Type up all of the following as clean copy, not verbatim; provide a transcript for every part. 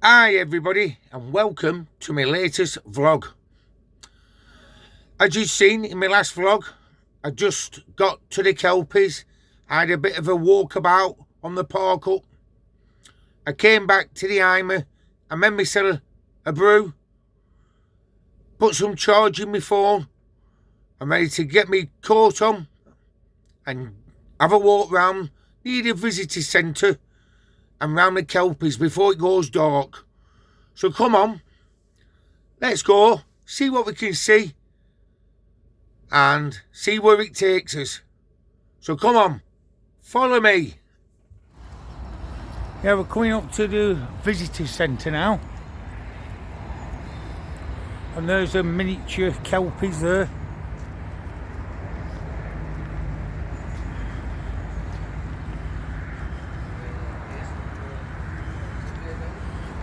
Hi everybody and welcome to my latest vlog. As you've seen in my last vlog, I just got to the Kelpies. I had a bit of a walkabout on the park up. I came back to the Imer. I made myself a brew, put some charge in my phone. I'm ready to get me coat on and have a walk round the visitor centre and round the Kelpies before it goes dark. So come on, let's go, see what we can see and see where it takes us. So come on, follow me. Yeah, we're coming up to the visitor centre now. And there's a miniature Kelpies there.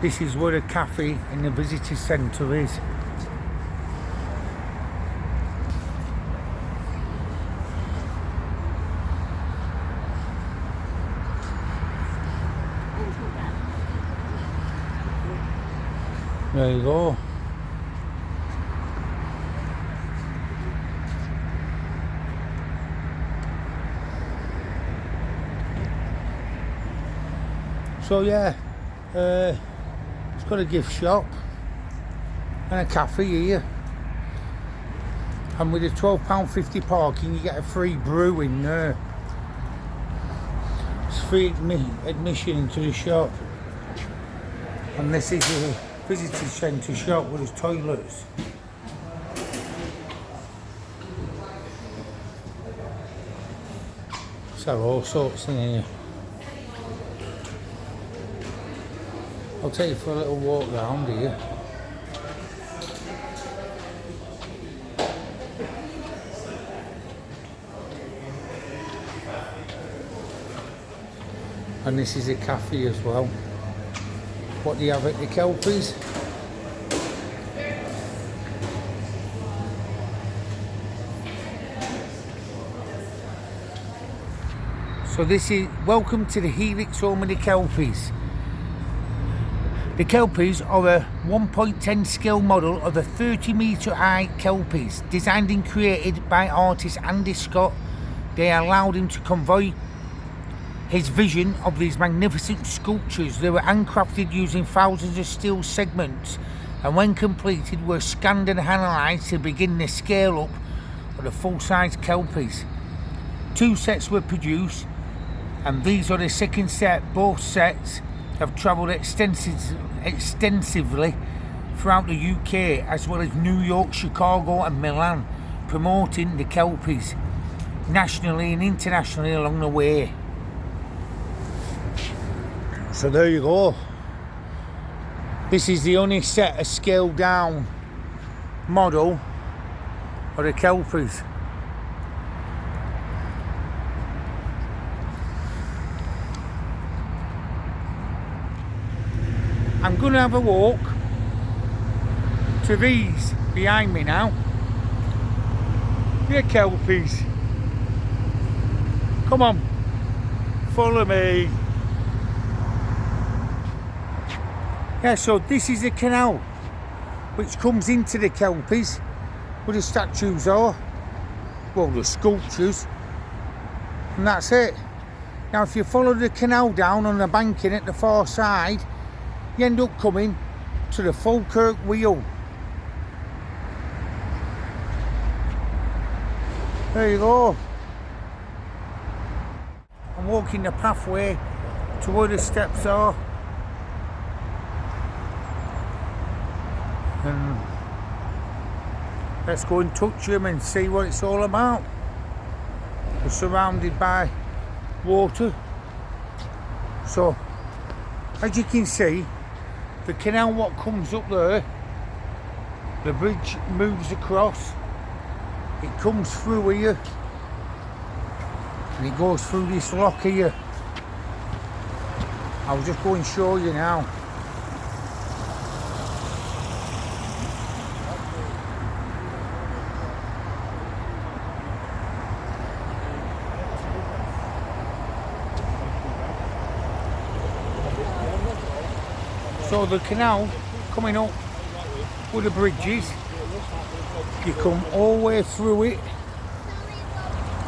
This is where the cafe in the visitor centre is. There you go. So yeah, it's got a gift shop and a cafe here, and with a £12.50 parking you get a free brew in there. It's free admission into the shop, and this is a visitor centre shop with its toilets. So all sorts in here. I'll take you for a little walk round here. And this is a cafe as well. What do you have at the Kelpies? So this is, welcome to the Helix home of the Kelpies. The Kelpies are a 1.10 scale model of the 30-metre high Kelpies, designed and created by artist Andy Scott. They allowed him to convey his vision of these magnificent sculptures. They were handcrafted using thousands of steel segments, and when completed were scanned and analysed to begin the scale up of the full-size Kelpies. 2 sets were produced, and these are the second set. Both sets have travelled extensively throughout the UK, as well as New York, Chicago and Milan, promoting the Kelpies nationally and internationally along the way. So there you go. This is the only set of scaled down model of the Kelpies. I'm going to have a walk to these behind me now. The Kelpies. Come on, follow me. Yeah, so this is the canal which comes into the Kelpies, where the statues are, well, the sculptures, and that's it. Now if you follow the canal down on the banking at the far side, you end up coming to the Falkirk wheel. There you go. I'm walking the pathway to where the steps are. And let's go and touch them and see what it's all about. We're surrounded by water. So, as you can see, the canal what comes up there, the bridge moves across, it comes through here, and it goes through this lock here. I'll just go and show you now. So the canal coming up with the bridges, you come all the way through it,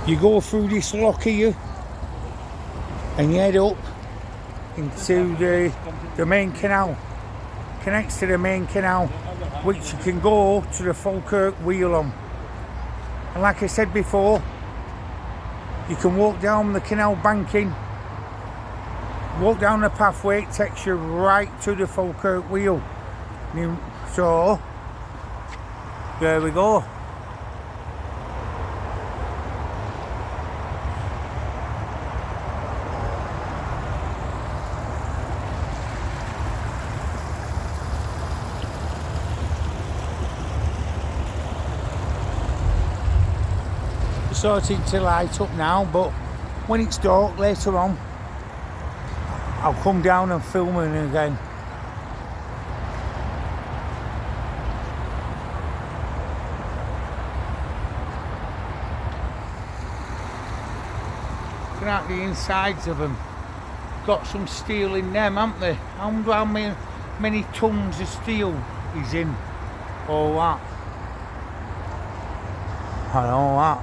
you go through this lock here and you head up into the main canal, connects to the main canal, which you can go to the Falkirk wheel on. And like I said before, you can walk down the canal banking, walk down the pathway, it takes you right to the Falkirk wheel. So there we go. It's starting to light up now, but when it's dark later on, I'll come down and film it again. Looking at the insides of them, got some steel in them, haven't they? I wonder how many tons of steel is in all that. I know that.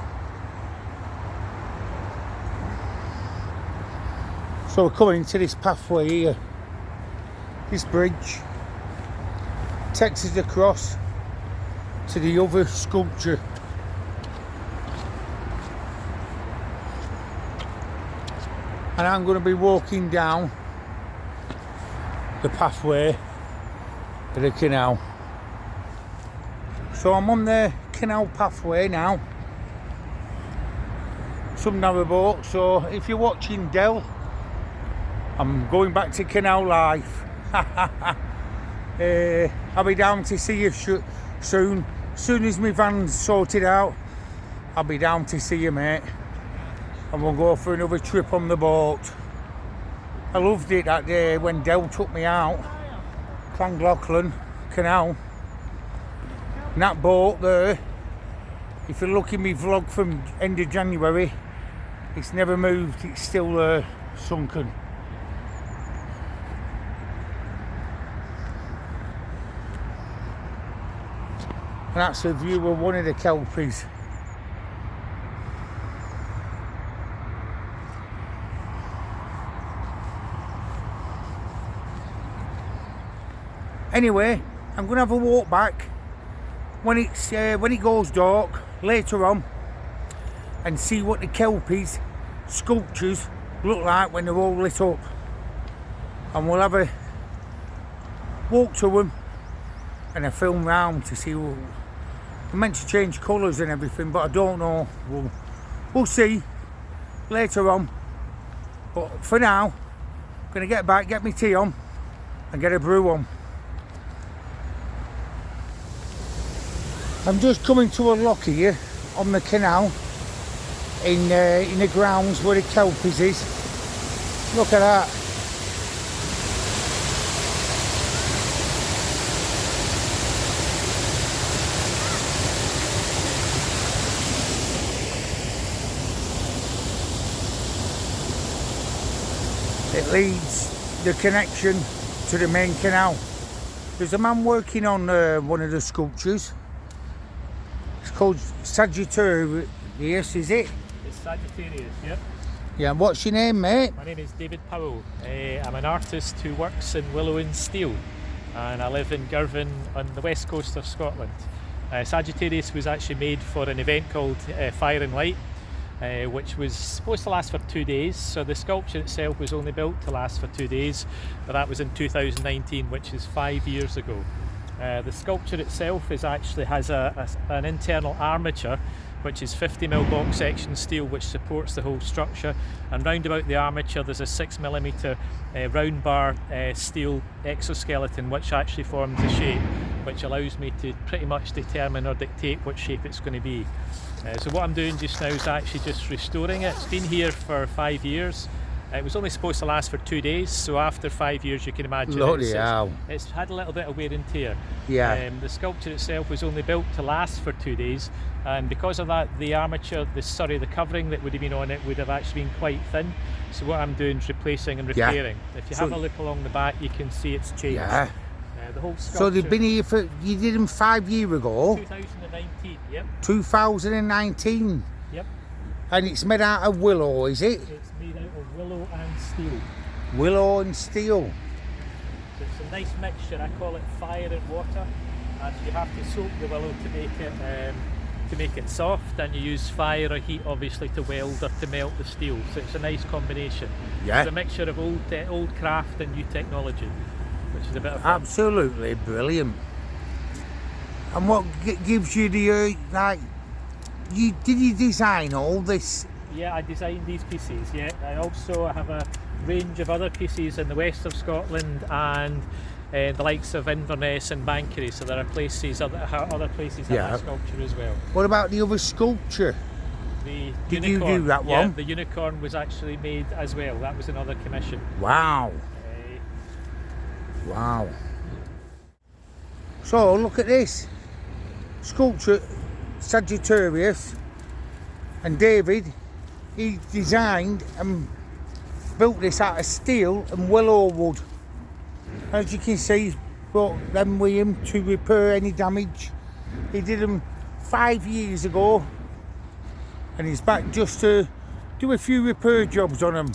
So we're coming into this pathway here. This bridge takes us across to the other sculpture. And I'm going to be walking down the pathway to the canal. So I'm on the canal pathway now. Some narrowboat, so if you're watching Dell, I'm going back to Canal life. I'll be down to see you soon. As soon as my van's sorted out, I'll be down to see you, mate. And we'll go for another trip on the boat. I loved it that day when Dell took me out. Llangollen Canal. And that boat there, if you look in my vlog from end of January, it's never moved, it's still there, sunken. And that's a view of one of the Kelpies. Anyway, I'm going to have a walk back when it goes dark later on and see what the Kelpies sculptures look like when they're all lit up. And we'll have a walk to them and a film round to see what they're meant to change colours and everything, but I don't know. We'll see later on. But for now, I'm going to get back, get my tea on and get a brew on. I'm just coming to a lock here on the canal in the grounds where the Kelpies is. Look at that. It leads the connection to the main canal. There's a man working on one of the sculptures. It's called Sagittarius, is it? It's Sagittarius, yep. Yeah, what's your name, mate? My name is David Powell. I'm an artist who works in willow and steel, and I live in Girvan on the west coast of Scotland. Sagittarius was actually made for an event called Fire and Light, which was supposed to last for 2 days. So the sculpture itself was only built to last for 2 days, but that was in 2019, which is 5 years ago. The sculpture itself has an internal armature, which is 50mm box section steel, which supports the whole structure, and round about the armature there's a 6mm round bar steel exoskeleton, which actually forms the shape, which allows me to pretty much determine or dictate what shape it's going to be. So what I'm doing just now is actually just restoring it. It's been here for 5 years. It was only supposed to last for 2 days, so after 5 years you can imagine it's had a little bit of wear and tear. Yeah. The sculpture itself was only built to last for 2 days, and because of that, the armature, the covering that would have been on it would have actually been quite thin. So what I'm doing is replacing and Yeah. repairing. If you have a look along the back, you can see it's changed. Yeah. The whole sculpture. So they've been here for, you did them 5 years ago? 2019, yep. 2019. Yep. And it's made out of willow, is it? It's made out of willow and steel. Willow and steel. So it's a nice mixture. I call it fire and water. And you have to soak the willow to make it soft, and you use fire or heat obviously to weld or to melt the steel. So it's a nice combination. Yeah. It's a mixture of old craft and new technology, which is a bit of fun. Absolutely brilliant. And what gives you the did you design all this? Yeah, I designed these pieces. Yeah, I also have a range of other pieces in the west of Scotland and the likes of Inverness and Bankery. So there are other places have that sculpture as well. What about the other sculpture? The Did unicorn, you do that one? Yeah, the unicorn was actually made as well. That was another commission. Wow. Wow. So look at this sculpture, Sagittarius, and David, he designed and built this out of steel and willow wood. As you can see, he's brought them with him to repair any damage. He did them 5 years ago, and he's back just to do a few repair jobs on them.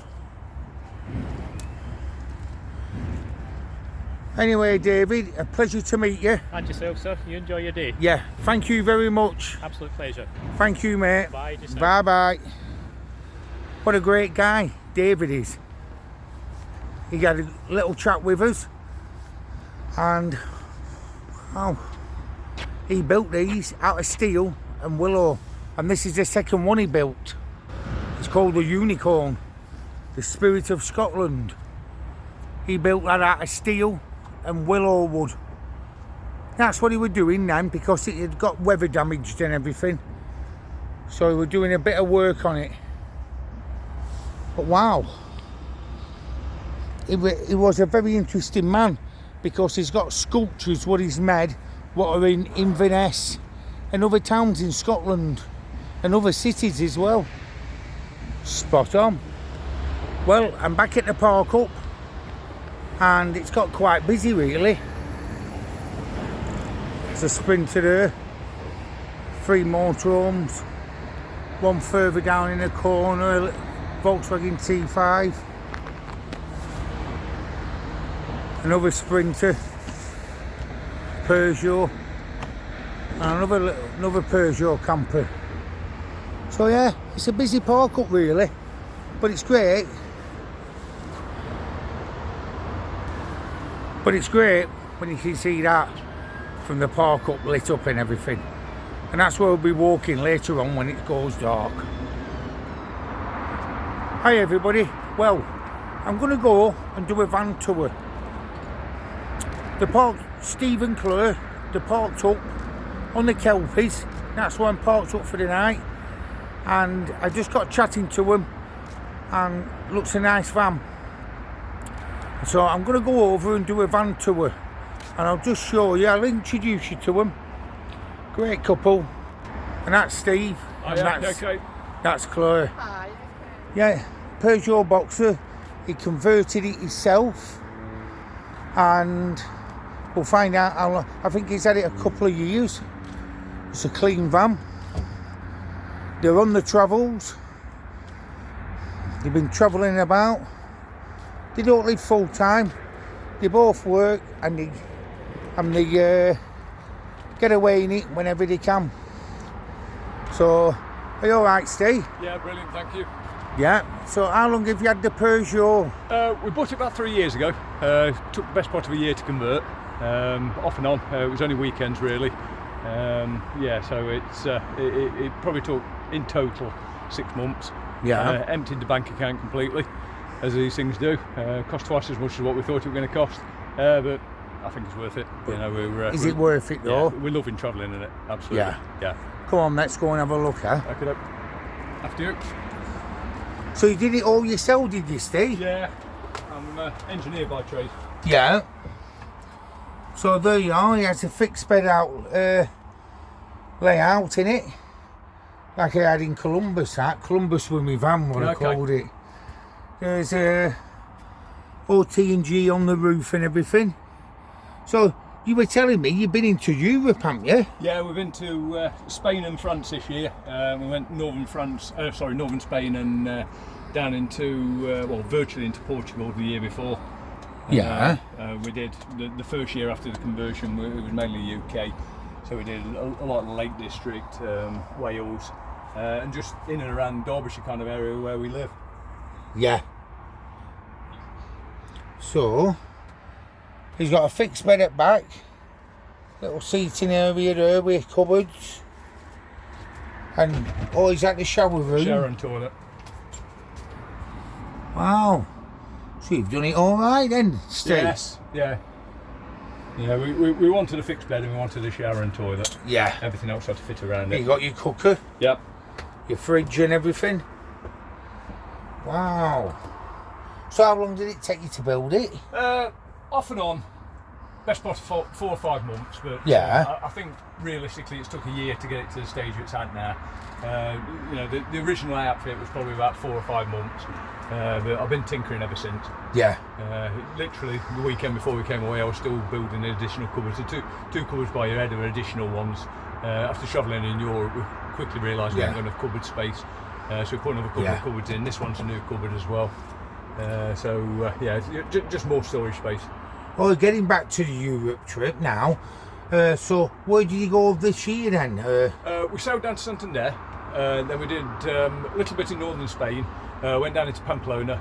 Anyway, David, a pleasure to meet you. And yourself, sir. You enjoy your day. Yeah, thank you very much. Absolute pleasure. Thank you, mate. Bye. Just now. Bye bye. What a great guy David is. He had a little chat with us, and he built these out of steel and willow, and this is the second one he built. It's called the Unicorn, the Spirit of Scotland. He built that out of steel and willow wood. That's what he was doing then, because it had got weather damaged and everything, so he was doing a bit of work on it. But wow, he was a very interesting man, because he's got sculptures what he's made what are in Inverness and other towns in Scotland and other cities as well. Spot on. Well, I'm back at the park up, and it's got quite busy really. There's a Sprinter there, 3 motorhomes, one further down in the corner, Volkswagen T5, another Sprinter, Peugeot, and another Peugeot camper. So yeah, it's a busy park up really, but it's great. But it's great when you can see that from the park up, lit up and everything. And that's where we'll be walking later on when it goes dark. Hi everybody. Well, I'm going to go and do a van tour. The park, Steve and Claire, they're parked up on the Kelpies. That's why I'm parked up for the night. And I just got chatting to them, and looks a nice van. So I'm going to go over and do a van tour, and I'll just show you, I'll introduce you to them. Great couple. And that's Steve. And that's Claire. Hi. Yeah, Peugeot Boxer. He converted it himself, and we'll find out how long. I think he's had it a couple of years. It's a clean van. They're on the travels. They've been travelling about. They don't live full time. They both work, and they get away in it whenever they can. So, are you alright, Steve? Yeah, brilliant, thank you. Yeah. So, how long have you had the Peugeot? We bought it about 3 years ago. Took the best part of a year to convert. Off and on. It was only weekends really. Yeah, so it probably took in total 6 months. Yeah. Emptied the bank account completely, as these things do. Cost twice as much as what we thought it was going to cost, but I think it's worth it. You know, Is it worth it though? Yeah, we're loving travelling in it. Absolutely. Yeah. Come on, let's go and have a look, huh? Okay. After you. So you did it all yourself, did you, Steve? Yeah. I'm an engineer by trade. Yeah. So there you are. He has a fixed bed out layout in it. like I had in Columbus. Columbus with my van, what I called it. There's OT&G on the roof and everything. So you were telling me you've been into Europe, haven't you? Yeah, we've been to Spain and France this year. We went northern Spain and down into, well, virtually into Portugal the year before. Yeah. We did the first year after the conversion. It was mainly UK, so we did a lot of the Lake District, Wales, and just in and around Derbyshire kind of area where we live. Yeah. So he's got a fixed bed at back, little seating area there with cupboards, and he's at the shower room. Shower and toilet. Wow. So you've done it all right then, Steve? Yes, yeah. Yeah, we wanted a fixed bed and we wanted a shower and toilet. Yeah. Everything else had to fit around it. You got your cooker? Yep. Your fridge and everything? Wow. So how long did it take you to build it? Off and on. Best part of 4 or 5 months, but yeah. I think realistically it's took a year to get it to the stage it's at now. You know, the original outfit was probably about 4 or 5 months, but I've been tinkering ever since. Yeah. Literally the weekend before we came away, I was still building the additional cupboards. The two cupboards by your head are additional ones. After shoveling in Europe, we quickly realised we hadn't got enough cupboard space, so we put another couple of cupboards in. This one's a new cupboard as well. Yeah, just more storage space. Well, getting back to the Europe trip now, so where did you go this year then? We sailed down to Santander, then we did a little bit in northern Spain, went down into Pamplona,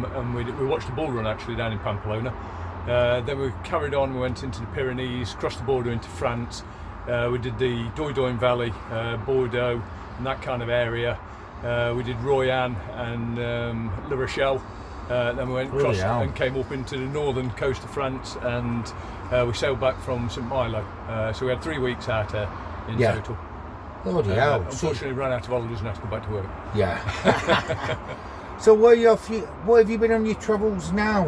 and we watched the bull run actually down in Pamplona. Then we carried on, we went into the Pyrenees, crossed the border into France, we did the Dordogne Valley, Bordeaux, and that kind of area. We did Royan and La Rochelle. Then we went across and came up into the northern coast of France, and we sailed back from St Milo. So we had 3 weeks out there in total. Bloody hell. Unfortunately, ran out of holidays and had to go back to work. Yeah. So where have you been on your travels now?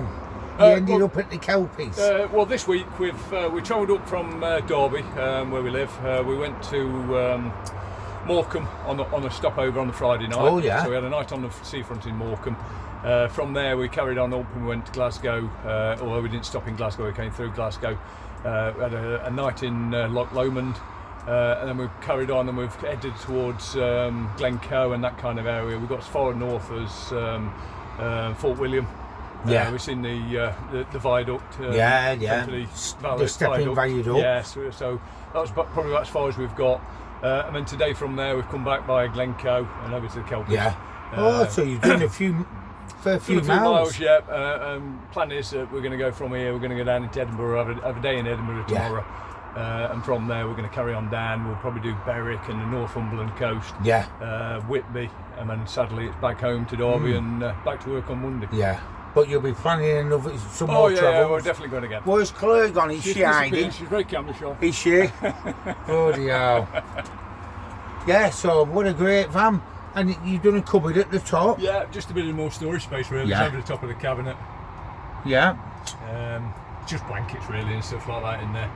You ended up at the Kelpies. Well, this week we travelled up from Derby, where we live. We went to Morecambe on a stopover on the Friday night. Oh yeah. So we had a night on the seafront in Morecambe. From there we carried on up and we went to Glasgow, although we didn't stop in Glasgow, we came through Glasgow. We had a night in Loch Lomond, and then we carried on and we've headed towards Glencoe and that kind of area. We got as far north as Fort William. Yeah. We've seen the viaduct. The stepping viaduct. Yes, so that was probably about as far as we've got. And then today from there we've come back via Glencoe and over to the Kelpies. Yeah. So you've done a few miles. Yeah. Plan is that we're going to go from here. We're going to go down into Edinburgh, have a day in Edinburgh tomorrow, and from there we're going to carry on down. We'll probably do Berwick and the Northumberland coast. Yeah. Whitby, and then sadly it's back home to Derby and back to work on Monday. Yeah. But you'll be planning some more travel. Yeah, we're definitely going to get. Where's Claire gone? Is she hiding? She's very camera shy. Is she? Bloody hell. Yeah, so what a great van. And you've done a cupboard at the top? Yeah, just a bit of more storage space really. It's over the top of the cabinet. Yeah. Just blankets really and stuff like that in there.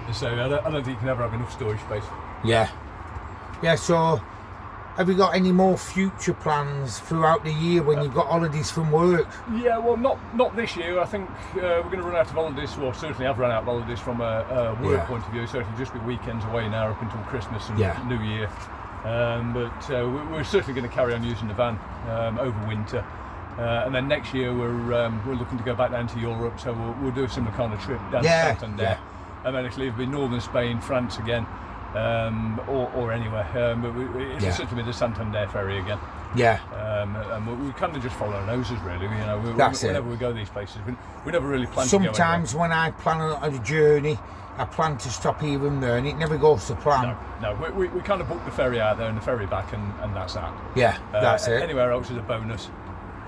And so I don't think you can ever have enough storage space. Yeah. Yeah, so have you got any more future plans throughout the year when you've got holidays from work? Yeah, well, not this year. I think we're going to run out of holidays, well, certainly I've run out of holidays from a work point of view, so it'll just be weekends away now up until Christmas and New Year. But we're certainly going to carry on using the van over winter. And then next year we're looking to go back down to Europe, so we'll do a similar kind of trip down to Santander. Yeah. And then it'll either be northern Spain, France again, or anywhere. But it'll certainly be the Santander ferry again. Yeah. And we kind of just follow our noses, really. You know, whenever we go these places, we never really plan to go anywhere. Sometimes when I plan a journey, I plan to stop here and there, and it never goes to plan. No, we kind of book the ferry out there and the ferry back, and that's that. Yeah, that's it. Anywhere else is a bonus.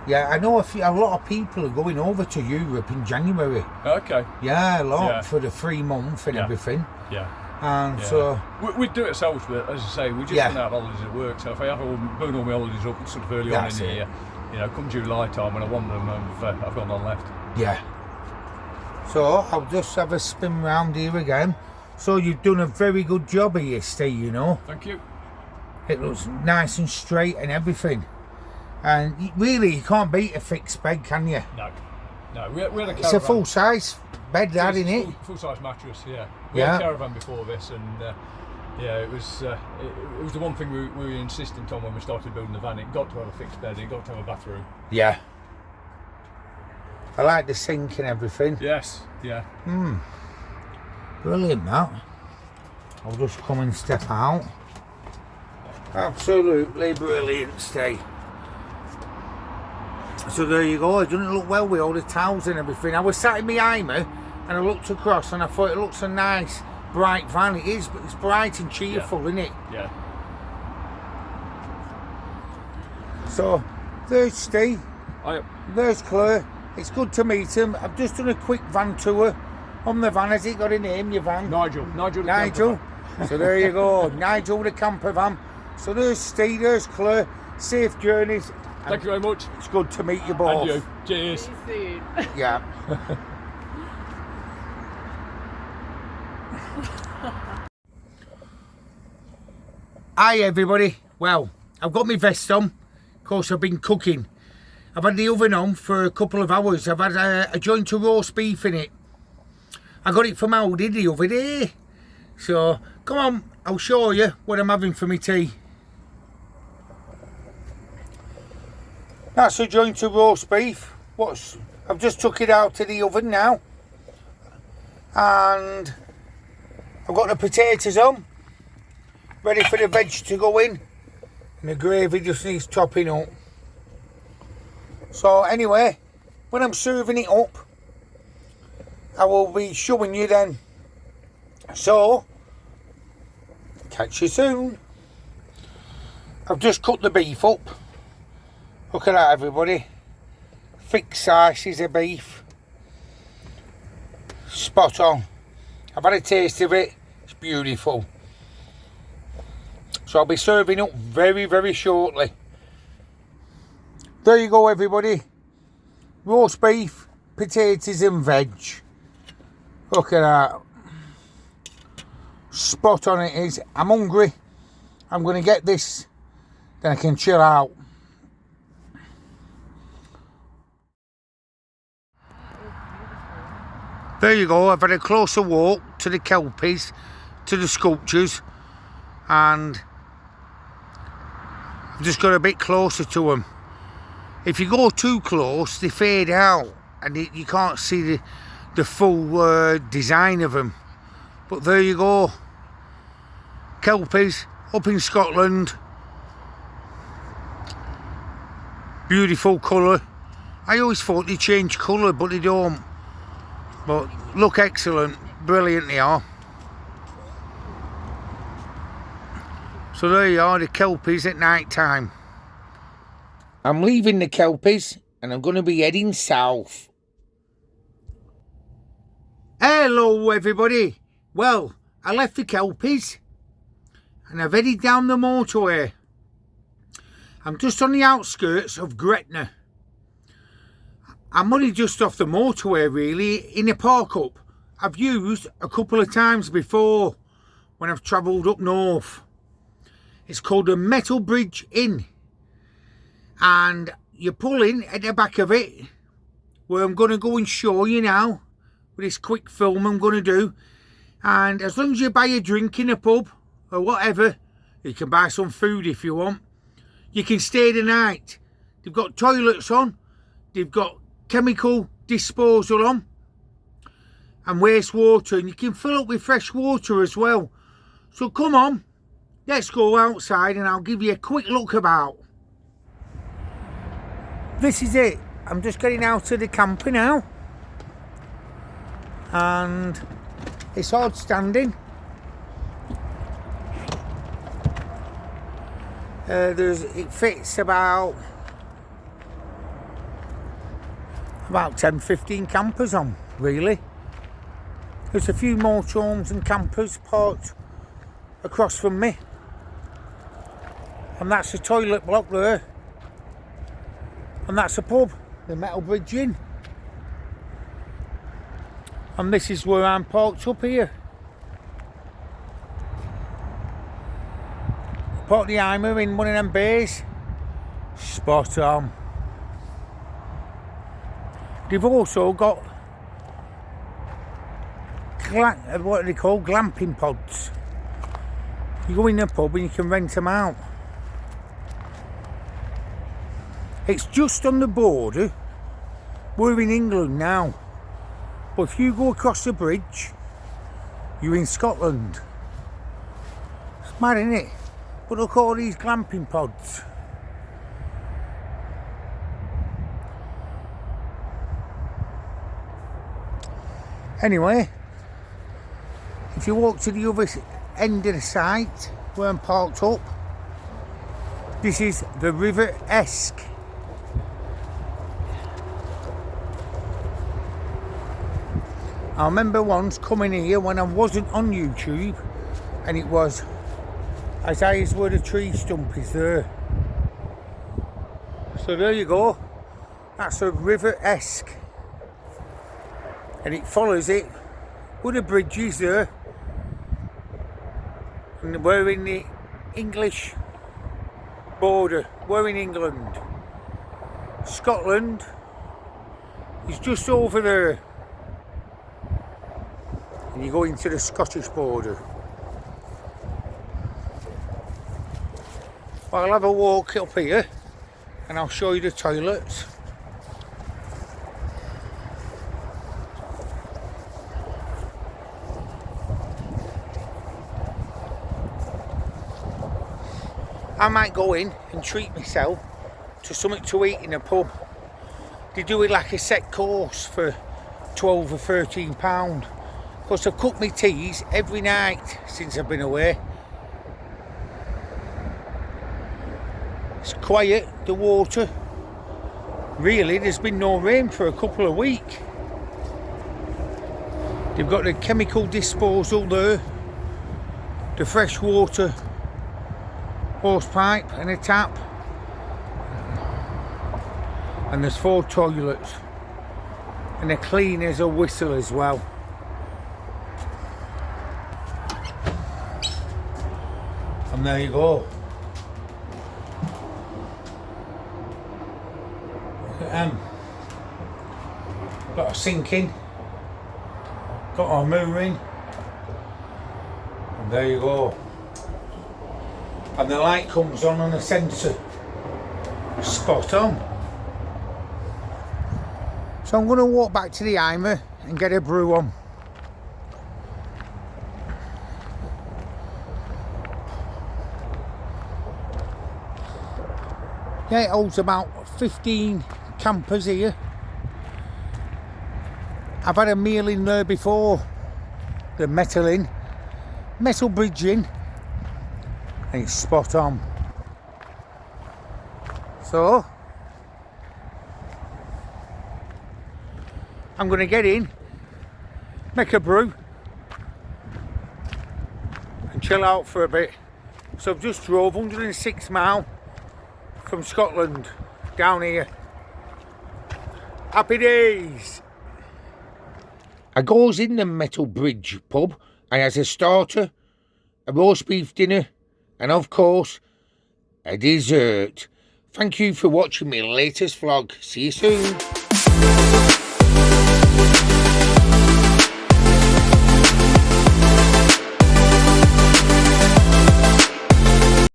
Yeah, I know a lot of people are going over to Europe in January. Okay. Yeah, a lot for the 3 month and everything. Yeah. And so we'd do it ourselves, but as I say, we just run out of holidays at work. So if I have burn all my holidays up sort of early on in the year, you know, come July time when I want them, I've got none left. Yeah. So I'll just have a spin round here again. So you've done a very good job here, Steve, you know. Thank you. It looks nice and straight and everything. And really, you can't beat a fixed bed, can you? No. No, we had a caravan. It's a full-size bed, that, isn't it? Full-size mattress, yeah. We had a caravan before this, and yeah, it was the one thing we were insistent on when we started building the van. It got to have a fixed bed, it got to have a bathroom. Yeah. I like the sink and everything. Yes, yeah. Brilliant, that. I'll just come and step out. Absolutely brilliant stay. So there you go. Doesn't it look well with all the towels and everything? I was sat in behind me and I looked across and I thought it looks a nice bright van. It is, but it's bright and cheerful, isn't it? Yeah. So there's Steve. Hiya. There's Claire. It's good to meet him. I've just done a quick van tour on the van. Has it got a name, your van? Nigel. Nigel. So there you go. Nigel the camper van. So there's Steve, there's Claire. Safe journeys. Thank you very much. It's good to meet you both. And you. Cheers. See you soon. Yeah. Hi everybody. Well, I've got my vest on. Of course, I've been cooking. I've had the oven on for a couple of hours. I've had a joint of roast beef in it. I got it from Aldi the other day. So, come on, I'll show you what I'm having for my tea. That's a joint of roast beef. I've just took it out to the oven now. And I've got the potatoes on. Ready for the veg to go in. And the gravy just needs topping up. So anyway, when I'm serving it up, I will be showing you then. So, catch you soon. I've just cut the beef up. Look at that, everybody. Thick slices of beef. Spot on. I've had a taste of it. It's beautiful. So I'll be serving up very, very shortly. There you go, everybody. Roast beef, potatoes and veg. Look at that. Spot on it is. I'm hungry. I'm going to get this. Then I can chill out. There you go. I've had a closer walk to the Kelpies, to the sculptures, and I've just got a bit closer to them. If you go too close, they fade out and you can't see the full design of them. But there you go. Kelpies up in Scotland. Beautiful colour. I always thought they change colour, but they don't. But look excellent. Brilliant they are. So there you are, the Kelpies at night time. I'm leaving the Kelpies and I'm going to be heading south. Hello everybody. Well, I left the Kelpies and I've headed down the motorway. I'm just on the outskirts of Gretna. I'm only just off the motorway really, in a park up I've used a couple of times before when I've travelled up north. It's called the Metal Bridge Inn. And you pull in at the back of it, where I'm going to go and show you now, with this quick film I'm going to do. And as long as you buy a drink in a pub, or whatever, you can buy some food if you want. You can stay the night. They've got toilets on, they've got chemical disposal on, and wastewater, and you can fill up with fresh water as well. So come on, let's go outside and I'll give you a quick look about. This is it. I'm just getting out of the camper now. And it's hard standing. It fits about 10-15 campers on, really. There's a few motorhomes and campers parked across from me. And that's the toilet block there. And that's a pub, the Metal Bridge Inn. And this is where I'm parked up here. Put the Eimer in one of them bays. Spot on. They've also got what are they called? Glamping pods. You go in the pub and you can rent them out. It's just on the border. We're in England now. But if you go across the bridge, you're in Scotland. It's mad, isn't it? But look at all these glamping pods. Anyway, if you walk to the other end of the site where I'm parked up, this is the River Esk. I remember once coming here when I wasn't on YouTube, and it was as high as where the tree stump is there. So there you go, that's the River Esk, and it follows it with the bridges there, and we're in the English border, we're in England. Scotland is just over there. And you go into the Scottish border. Well, I'll have a walk up here and I'll show you the toilets. I might go in and treat myself to something to eat in a pub. They do it like a set course for £12 or £13. Because I've cooked my teas every night since I've been away. It's quiet, the water. Really, there's been no rain for a couple of weeks. They've got the chemical disposal there, the fresh water hose pipe and a tap. And there's 4 toilets. And they're clean as a whistle as well. And there you go. Look at them. Got a sink in. Got our mirror in. And there you go. And the light comes on a sensor. Spot on. So I'm going to walk back to the Eimer and get a brew on. Yeah, it holds about 15 campers here. I've had a meal in there before. The metal bridging, and it's spot on. So I'm going to get in, make a brew and chill out for a bit. So I've just drove 106 miles from Scotland down here. Happy days. I goes in the Metal Bridge pub and has a starter, a roast beef dinner, and of course a dessert. Thank you for watching my latest vlog. See you soon.